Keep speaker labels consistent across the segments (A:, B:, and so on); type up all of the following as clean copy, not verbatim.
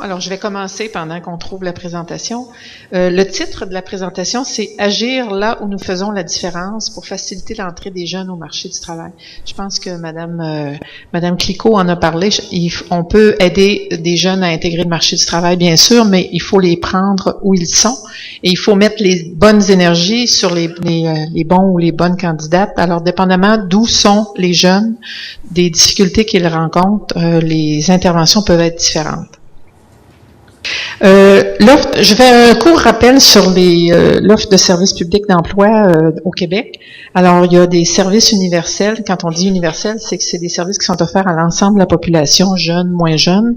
A: Alors, je vais commencer pendant qu'on trouve la présentation. Le titre de la présentation, c'est « Agir là où nous faisons la différence pour faciliter l'entrée des jeunes au marché du travail ». Je pense que Madame Clicquot en a parlé. On peut aider des jeunes à intégrer le marché du travail, bien sûr, mais il faut les prendre où ils sont et il faut mettre les bonnes énergies sur les bons ou les bonnes candidates. Alors, dépendamment d'où sont les jeunes, des difficultés qu'ils rencontrent, les interventions peuvent être différentes. Je fais un court rappel sur l'offre de services publics d'emploi au Québec. Alors, il y a des services universels. Quand on dit universel, c'est que c'est des services qui sont offerts à l'ensemble de la population, jeunes, moins jeunes.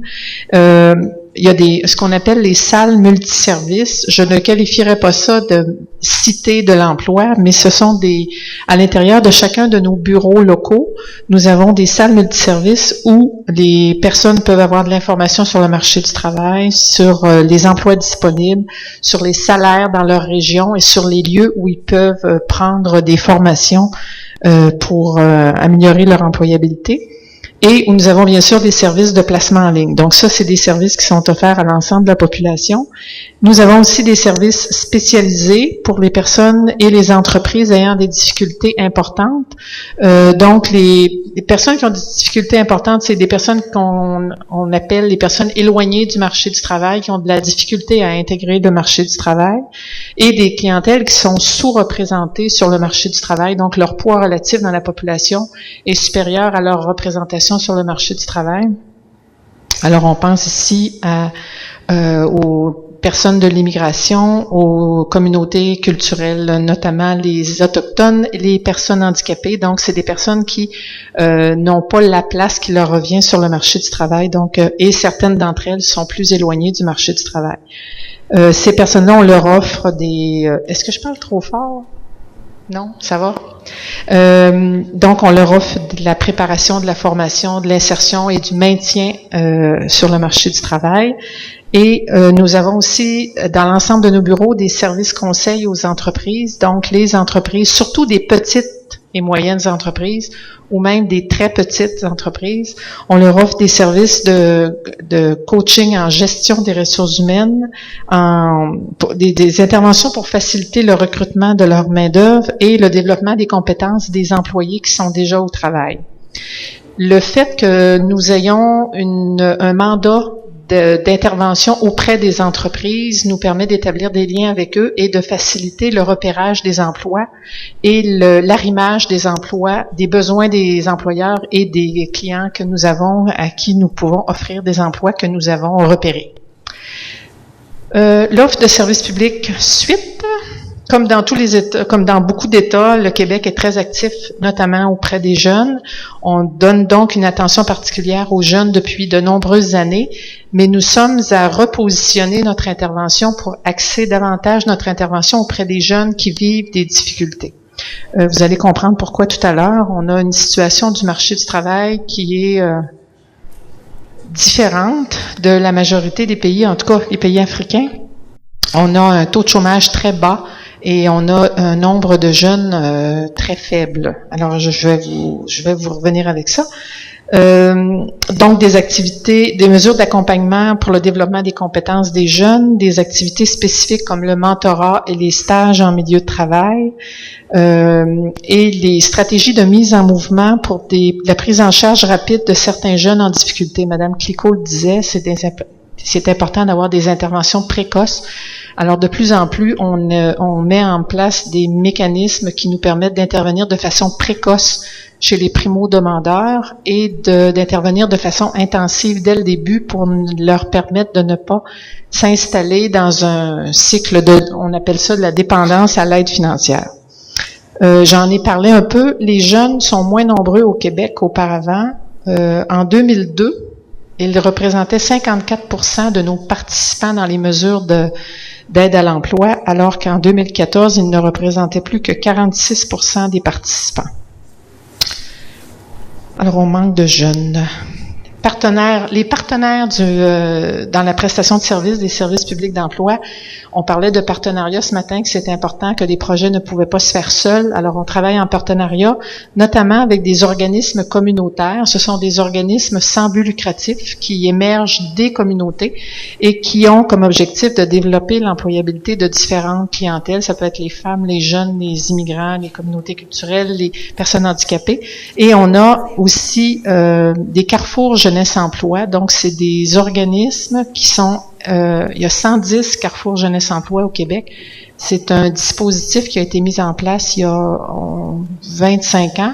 A: Il y a ce qu'on appelle les salles multiservices. Je ne qualifierais pas ça de cité de l'emploi, mais ce sont à l'intérieur de chacun de nos bureaux locaux, nous avons des salles multiservices où les personnes peuvent avoir de l'information sur le marché du travail, sur les emplois disponibles, sur les salaires dans leur région et sur les lieux où ils peuvent prendre des formations pour améliorer leur employabilité. Et où nous avons bien sûr des services de placement en ligne. Donc ça, c'est des services qui sont offerts à l'ensemble de la population. Nous avons aussi des services spécialisés pour les personnes et les entreprises ayant des difficultés importantes. Donc les personnes qui ont des difficultés importantes, c'est des personnes qu'on appelle les personnes éloignées du marché du travail, qui ont de la difficulté à intégrer le marché du travail, et des clientèles qui sont sous-représentées sur le marché du travail. Donc leur poids relatif dans la population est supérieur à leur représentation sur le marché du travail. Alors, on pense ici aux personnes de l'immigration, aux communautés culturelles, notamment les autochtones et les personnes handicapées. Donc, c'est des personnes qui n'ont pas la place qui leur revient sur le marché du travail. Donc, et certaines d'entre elles sont plus éloignées du marché du travail. Ces personnes-là, on leur offre des... Est-ce que je parle trop fort? Non, ça va. Donc, on leur offre de la préparation, de la formation, de l'insertion et du maintien sur le marché du travail. Et nous avons aussi, dans l'ensemble de nos bureaux, des services conseils aux entreprises. Donc, les entreprises, surtout des petites et moyennes entreprises, ou même des très petites entreprises, on leur offre des services de coaching en gestion des ressources humaines, des interventions pour faciliter le recrutement de leur main-d'œuvre et le développement des compétences des employés qui sont déjà au travail. Le fait que nous ayons un mandat d'intervention auprès des entreprises nous permet d'établir des liens avec eux et de faciliter le repérage des emplois et l'arrimage des emplois, des besoins des employeurs et des clients que nous avons, à qui nous pouvons offrir des emplois que nous avons repérés. L'offre de services publics suite. Comme dans tous les États, comme dans beaucoup d'États, le Québec est très actif, notamment auprès des jeunes. On donne donc une attention particulière aux jeunes depuis de nombreuses années, mais nous sommes à repositionner notre intervention pour axer davantage notre intervention auprès des jeunes qui vivent des difficultés. Vous allez comprendre pourquoi tout à l'heure. On a une situation du marché du travail qui est différente de la majorité des pays, en tout cas les pays africains. On a un taux de chômage très bas. Et on a un nombre de jeunes très faible. Alors, je vais vous revenir avec ça. Donc, des activités, des mesures d'accompagnement pour le développement des compétences des jeunes, des activités spécifiques comme le mentorat et les stages en milieu de travail, et les stratégies de mise en mouvement pour la prise en charge rapide de certains jeunes en difficulté. Madame Clicquot le disait, c'est important d'avoir des interventions précoces. Alors, de plus en plus, on met en place des mécanismes qui nous permettent d'intervenir de façon précoce chez les primo-demandeurs et d'intervenir de façon intensive dès le début pour leur permettre de ne pas s'installer dans un cycle on appelle ça de la dépendance à l'aide financière. J'en ai parlé un peu. Les jeunes sont moins nombreux au Québec qu'auparavant. En 2002, ils représentaient 54% de nos participants dans les mesures d'aide à l'emploi, alors qu'en 2014, ils ne représentaient plus que 46% des participants. Alors, on manque de jeunes. les partenaires dans la prestation de services des services publics d'emploi. On parlait de partenariat ce matin, que c'était important, que les projets ne pouvaient pas se faire seuls. Alors, on travaille en partenariat, notamment avec des organismes communautaires. Ce sont des organismes sans but lucratif qui émergent des communautés et qui ont comme objectif de développer l'employabilité de différentes clientèles. Ça peut être les femmes, les jeunes, les immigrants, les communautés culturelles, les personnes handicapées. Et on a aussi des carrefours jeunesse-emploi. Donc, c'est des organismes qui sont... il y a 110 carrefours jeunesse-emploi au Québec. C'est un dispositif qui a été mis en place il y a 25 ans,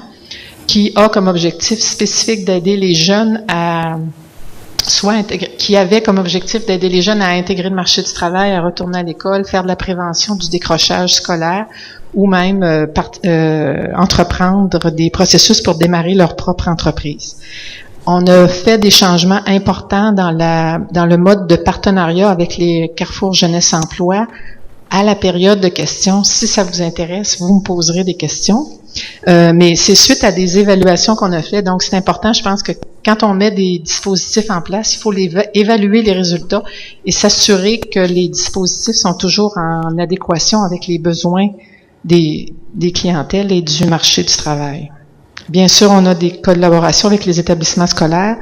A: qui a comme objectif spécifique d'aider les jeunes à qui avait comme objectif d'aider les jeunes à intégrer le marché du travail, à retourner à l'école, faire de la prévention du décrochage scolaire ou même entreprendre des processus pour démarrer leur propre entreprise. On a fait des changements importants dans le mode de partenariat avec les carrefours jeunesse-emploi à la période de questions. Si ça vous intéresse, vous me poserez des questions. Mais c'est suite à des évaluations qu'on a fait. Donc, c'est important, je pense que quand on met des dispositifs en place, il faut évaluer les résultats et s'assurer que les dispositifs sont toujours en adéquation avec les besoins des clientèles et du marché du travail. Bien sûr, on a des collaborations avec les établissements scolaires.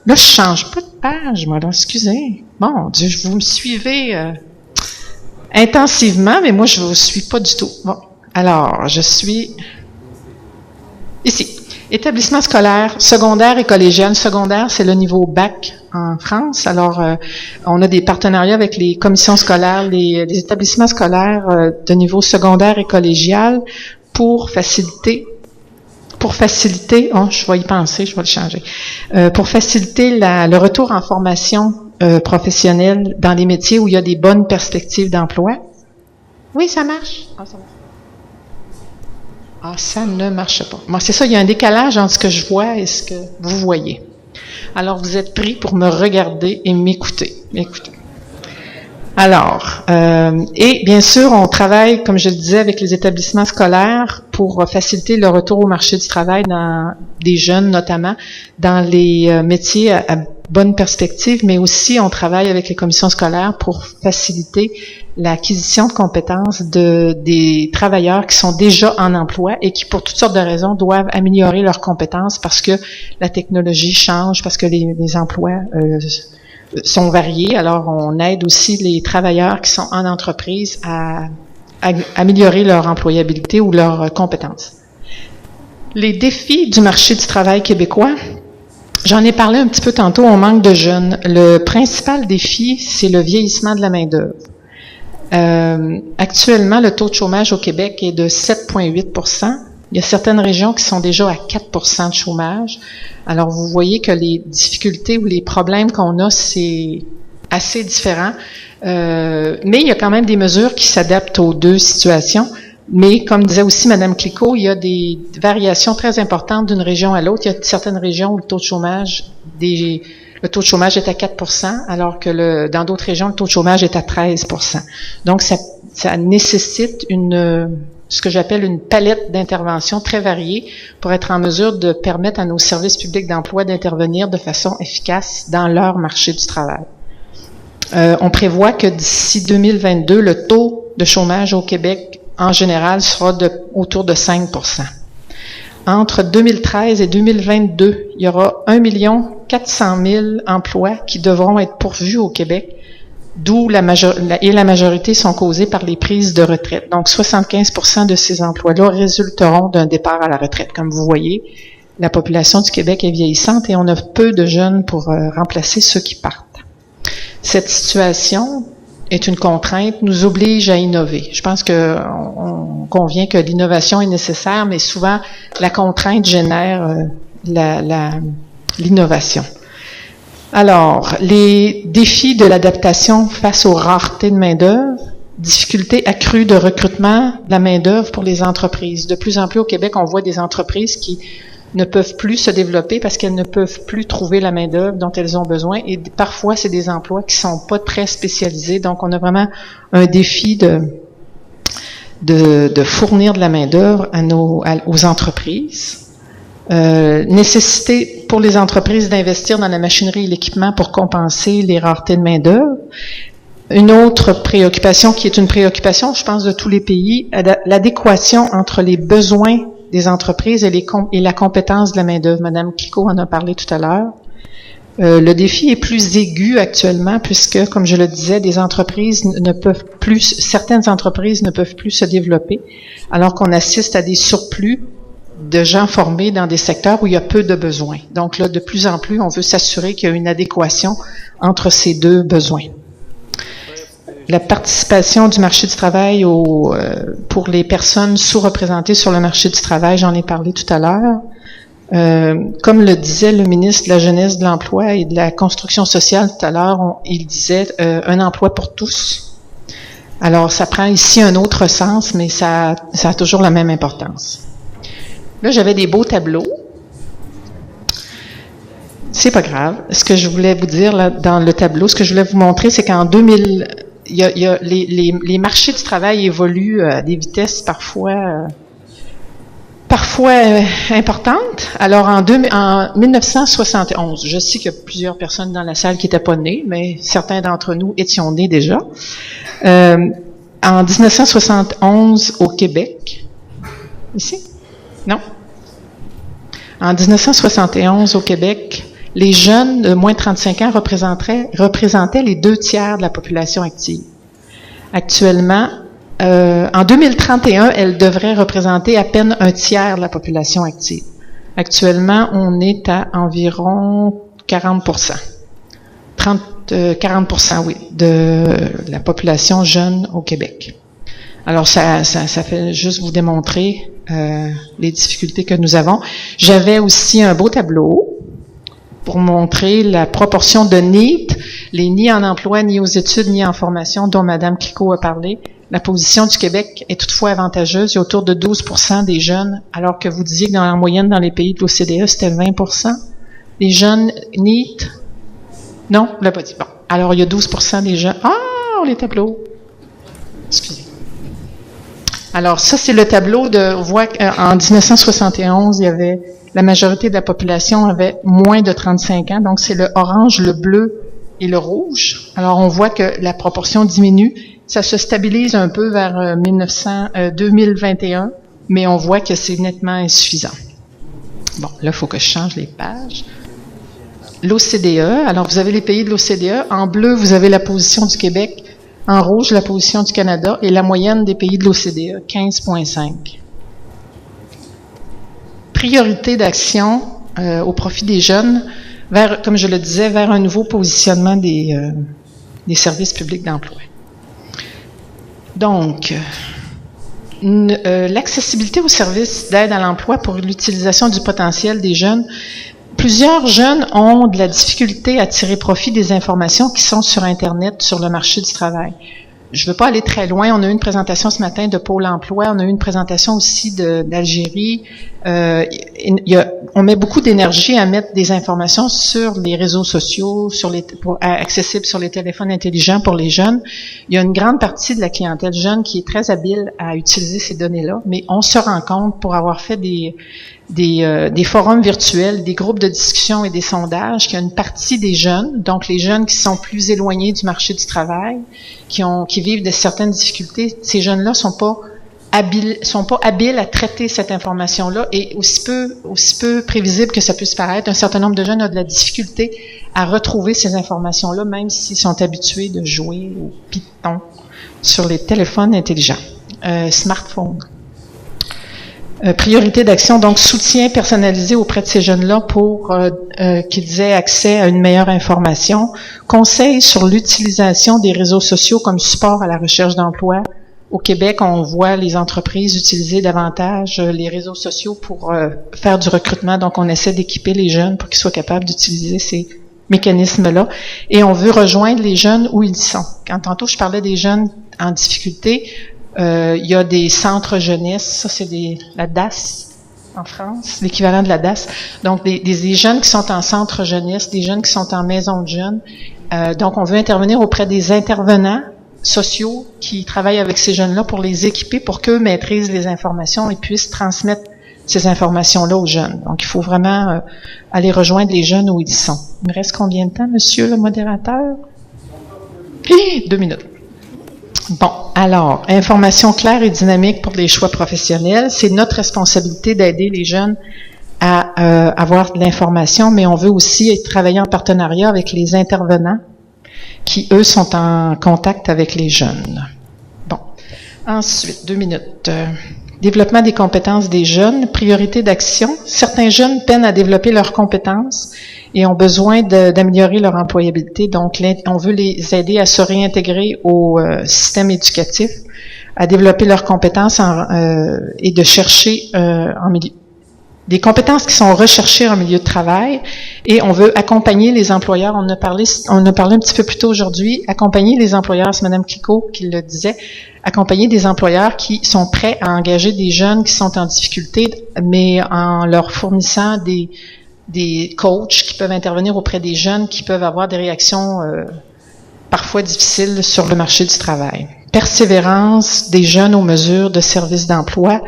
A: Là, je change pas de page, moi, là, excusez. Mon Dieu, vous me suivez intensivement, mais moi, je vous suis pas du tout. Bon, alors, je suis ici. Établissement scolaire, secondaire et collégial. Secondaire, c'est le niveau bac en France. Alors, on a des partenariats avec les commissions scolaires, les établissements scolaires de niveau secondaire et collégial pour faciliter, je vais y penser, je vais le changer, pour faciliter le retour en formation professionnelle dans les métiers où il y a des bonnes perspectives d'emploi. Oui, ça marche. Ça ne marche pas. Moi, c'est ça, il y a un décalage entre ce que je vois et ce que vous voyez. Alors, vous êtes pris pour me regarder et m'écouter. Écoutez. Alors, et bien sûr, on travaille, comme je le disais, avec les établissements scolaires pour faciliter le retour au marché du travail dans des jeunes, notamment dans les métiers à bonne perspective, mais aussi on travaille avec les commissions scolaires pour faciliter l'acquisition de compétences des travailleurs qui sont déjà en emploi et qui, pour toutes sortes de raisons, doivent améliorer leurs compétences parce que la technologie change, parce que les emplois sont variés. Alors, on aide aussi les travailleurs qui sont en entreprise à améliorer leur employabilité ou leurs compétences. Les défis du marché du travail québécois, j'en ai parlé un petit peu tantôt, on manque de jeunes. Le principal défi, c'est le vieillissement de la main-d'œuvre. Actuellement, le taux de chômage au Québec est de 7,8 %. Il y a certaines régions qui sont déjà à 4 % de chômage. Alors, vous voyez que les difficultés ou les problèmes qu'on a, c'est assez différent. Mais il y a quand même des mesures qui s'adaptent aux deux situations. Mais, comme disait aussi Mme Clicquot, il y a des variations très importantes d'une région à l'autre. Il y a certaines régions où le taux de chômage est à 4 %, alors que dans d'autres régions, le taux de chômage est à 13 %. Donc, ça nécessite ce que j'appelle une palette d'interventions très variée pour être en mesure de permettre à nos services publics d'emploi d'intervenir de façon efficace dans leur marché du travail. On prévoit que d'ici 2022, le taux de chômage au Québec, en général, sera autour de 5 %. Entre 2013 et 2022, il y aura 1 400 000 emplois qui devront être pourvus au Québec, d'où la majorité sont causées par les prises de retraite. Donc, 75 % de ces emplois-là résulteront d'un départ à la retraite. Comme vous voyez, la population du Québec est vieillissante et on a peu de jeunes pour remplacer ceux qui partent. Cette situation est une contrainte, nous oblige à innover. Je pense qu'on convient que l'innovation est nécessaire, mais souvent, la contrainte génère l'innovation. Alors, les défis de l'adaptation face aux raretés de main-d'œuvre, difficultés accrues de recrutement de la main-d'œuvre pour les entreprises. De plus en plus au Québec, on voit des entreprises qui ne peuvent plus se développer parce qu'elles ne peuvent plus trouver la main-d'œuvre dont elles ont besoin. Et parfois, c'est des emplois qui sont pas très spécialisés. Donc, on a vraiment un défi de fournir de la main-d'œuvre aux entreprises. Nécessité pour les entreprises d'investir dans la machinerie et l'équipement pour compenser les raretés de main-d'œuvre. Une autre préoccupation qui est une préoccupation, je pense, de tous les pays, l'adéquation entre les besoins des entreprises et la compétence de la main-d'œuvre. Madame Kiko en a parlé tout à l'heure. Le défi est plus aigu actuellement puisque, comme je le disais, certaines entreprises ne peuvent plus se développer alors qu'on assiste à des surplus de gens formés dans des secteurs où il y a peu de besoins. Donc là, de plus en plus, on veut s'assurer qu'il y a une adéquation entre ces deux besoins. La participation du marché du travail pour les personnes sous-représentées sur le marché du travail, j'en ai parlé tout à l'heure. Comme le disait le ministre de la Jeunesse, de l'Emploi et de la Construction sociale tout à l'heure, il disait un emploi pour tous. Alors, ça prend ici un autre sens, mais ça a toujours la même importance. Là, j'avais des beaux tableaux. C'est pas grave. Ce que je voulais vous dire là, dans le tableau, ce que je voulais vous montrer, c'est qu'en 2000, les marchés du travail évoluent à des vitesses parfois importantes. Alors, en 1971, je sais qu'il y a plusieurs personnes dans la salle qui n'étaient pas nées, mais certains d'entre nous étions nés déjà. En 1971, au Québec, ici? Non. En 1971, au Québec, les jeunes de moins de 35 ans représentaient les 2/3 de la population active. Actuellement, en 2031, elles devraient représenter à peine 1/3 de la population active. Actuellement, on est à environ 40%. 40%, oui, de la population jeune au Québec. Alors, ça fait juste vous démontrer les difficultés que nous avons. J'avais aussi un beau tableau pour montrer la proportion de NEET, les ni en emploi, ni aux études, ni en formation, dont Mme Kiko a parlé. La position du Québec est toutefois avantageuse. Il y a autour de 12% des jeunes, alors que vous disiez que dans la moyenne dans les pays de l'OCDE, c'était 20%. Les jeunes NEET, non, vous l'avez pas dit. Bon, alors il y a 12% des jeunes. Ah, les tableaux. Excusez. Alors ça, c'est le tableau on voit qu'en 1971, la majorité de la population avait moins de 35 ans, donc c'est le orange, le bleu et le rouge. Alors on voit que la proportion diminue. Ça se stabilise un peu vers 2021, mais on voit que c'est nettement insuffisant. Bon, là, il faut que je change les pages. L'OCDE, alors vous avez les pays de l'OCDE. En bleu, vous avez la position du Québec. En rouge, la position du Canada et la moyenne des pays de l'OCDE, 15,5. Priorité d'action au profit des jeunes, comme je le disais, vers un nouveau positionnement des services publics d'emploi. Donc, l'accessibilité aux services d'aide à l'emploi pour l'utilisation du potentiel des jeunes. Plusieurs jeunes ont de la difficulté à tirer profit des informations qui sont sur Internet, sur le marché du travail. Je ne veux pas aller très loin. On a eu une présentation ce matin de Pôle emploi. On a eu une présentation aussi d'Algérie. On met beaucoup d'énergie à mettre des informations sur les réseaux sociaux, accessibles sur les téléphones intelligents pour les jeunes. Il y a une grande partie de la clientèle jeune qui est très habile à utiliser ces données-là, mais on se rend compte, pour avoir fait des forums virtuels, des groupes de discussion et des sondages, qu'il y a une partie des jeunes, donc les jeunes qui sont plus éloignés du marché du travail, qui vivent de certaines difficultés, ces jeunes-là sont pas habiles à traiter cette information-là, et aussi peu prévisible que ça puisse paraître, un certain nombre de jeunes ont de la difficulté à retrouver ces informations-là, même s'ils sont habitués de jouer au Python sur les téléphones intelligents, smartphones. Priorité d'action, donc soutien personnalisé auprès de ces jeunes-là pour qu'ils aient accès à une meilleure information. Conseils sur l'utilisation des réseaux sociaux comme support à la recherche d'emploi. Au Québec, on voit les entreprises utiliser davantage les réseaux sociaux pour faire du recrutement. Donc, on essaie d'équiper les jeunes pour qu'ils soient capables d'utiliser ces mécanismes-là. Et on veut rejoindre les jeunes où ils sont. Quand tantôt, je parlais des jeunes en difficulté, il y a des centres jeunesse, ça c'est la DAS en France, l'équivalent de la DAS. Donc des jeunes qui sont en centre jeunesse, des jeunes qui sont en maison de jeunes. Donc on veut intervenir auprès des intervenants sociaux qui travaillent avec ces jeunes-là pour les équiper, pour qu'eux maîtrisent les informations et puissent transmettre ces informations-là aux jeunes. Donc, il faut vraiment aller rejoindre les jeunes où ils sont. Il me reste combien de temps, monsieur le modérateur? 2 minutes. Bon, alors, information claire et dynamique pour les choix professionnels. C'est notre responsabilité d'aider les jeunes à avoir de l'information, mais on veut aussi travailler en partenariat avec les intervenants qui, eux, sont en contact avec les jeunes. Bon. Ensuite, 2 minutes. Développement des compétences des jeunes, priorité d'action. Certains jeunes peinent à développer leurs compétences et ont besoin d'améliorer leur employabilité. Donc, on veut les aider à se réintégrer au système éducatif, à développer leurs compétences et de chercher des compétences qui sont recherchées en milieu de travail, et on veut accompagner les employeurs. On a parlé un petit peu plus tôt aujourd'hui, accompagner les employeurs, c'est Mme Clicquot qui le disait, accompagner des employeurs qui sont prêts à engager des jeunes qui sont en difficulté, mais en leur fournissant des coachs qui peuvent intervenir auprès des jeunes qui peuvent avoir des réactions parfois difficiles sur le marché du travail. Persévérance des jeunes aux mesures de services d'emploi.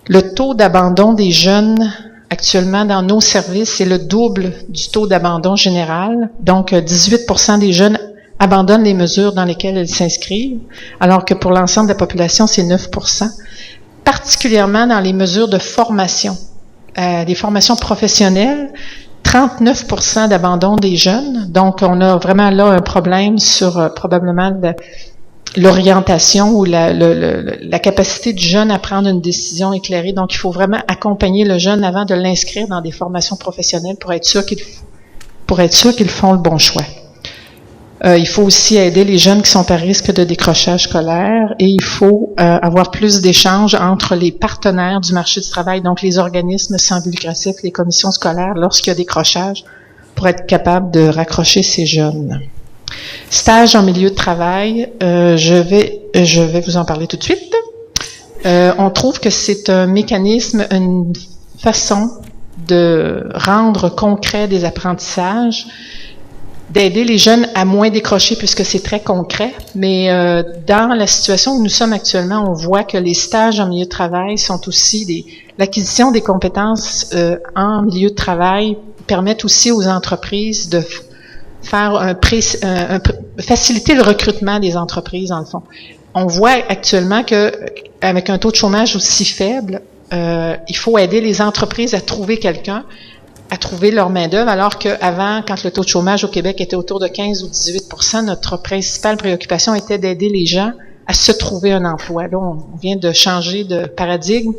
A: Le taux d'abandon des jeunes actuellement dans nos services est le double du taux d'abandon général. Donc, 18% des jeunes abandonnent les mesures dans lesquelles ils s'inscrivent, alors que pour l'ensemble de la population, c'est 9%. Particulièrement dans les mesures de formation, des formations professionnelles, 39% d'abandon des jeunes. Donc, on a vraiment là un problème sur probablement l'orientation ou la capacité du jeune à prendre une décision éclairée. Donc, il faut vraiment accompagner le jeune avant de l'inscrire dans des formations professionnelles pour être sûr qu'ils font le bon choix. Il faut aussi aider les jeunes qui sont à risque de décrochage scolaire, et il faut avoir plus d'échanges entre les partenaires du marché du travail, donc les organismes sans but lucratif, les commissions scolaires, lorsqu'il y a décrochage, pour être capable de raccrocher ces jeunes. Stage en milieu de travail, je vais vous en parler tout de suite. On trouve que c'est un mécanisme, une façon de rendre concret des apprentissages, d'aider les jeunes à moins décrocher puisque c'est très concret, mais dans la situation où nous sommes actuellement, on voit que les stages en milieu de travail sont aussi l'acquisition des compétences en milieu de travail permettent aussi aux entreprises de faire faciliter le recrutement des entreprises, dans le fond. On voit actuellement que avec un taux de chômage aussi faible, il faut aider les entreprises à trouver quelqu'un, à trouver leur main-d'œuvre, alors qu'avant, quand le taux de chômage au Québec était autour de 15 ou 18%, notre principale préoccupation était d'aider les gens à se trouver un emploi. Là, on vient de changer de paradigme,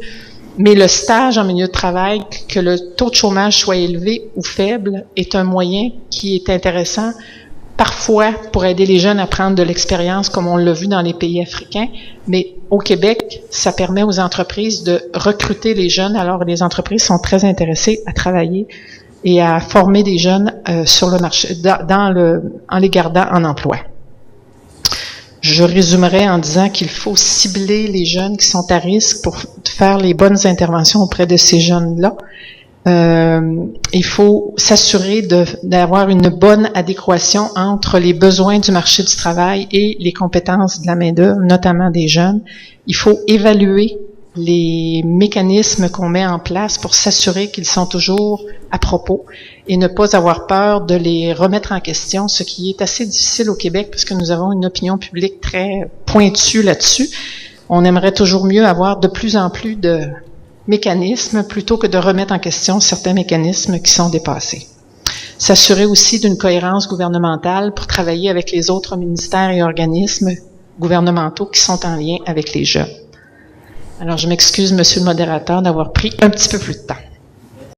A: mais le stage en milieu de travail, que le taux de chômage soit élevé ou faible, est un moyen qui est intéressant, parfois pour aider les jeunes à prendre de l'expérience, comme on l'a vu dans les pays africains, mais au Québec, ça permet aux entreprises de recruter les jeunes. Alors, les entreprises sont très intéressées à travailler et à former des jeunes sur le marché, en les gardant en emploi. Je résumerai en disant qu'il faut cibler les jeunes qui sont à risque pour faire les bonnes interventions auprès de ces jeunes-là. Il faut s'assurer d'avoir une bonne adéquation entre les besoins du marché du travail et les compétences de la main-d'œuvre, notamment des jeunes. Il faut évaluer les mécanismes qu'on met en place pour s'assurer qu'ils sont toujours à propos et ne pas avoir peur de les remettre en question, ce qui est assez difficile au Québec parce que nous avons une opinion publique très pointue là-dessus. On aimerait toujours mieux avoir de plus en plus de mécanismes plutôt que de remettre en question certains mécanismes qui sont dépassés. S'assurer aussi d'une cohérence gouvernementale pour travailler avec les autres ministères et organismes gouvernementaux qui sont en lien avec les jeunes. Alors, je m'excuse, Monsieur le modérateur, d'avoir pris un petit peu plus de temps.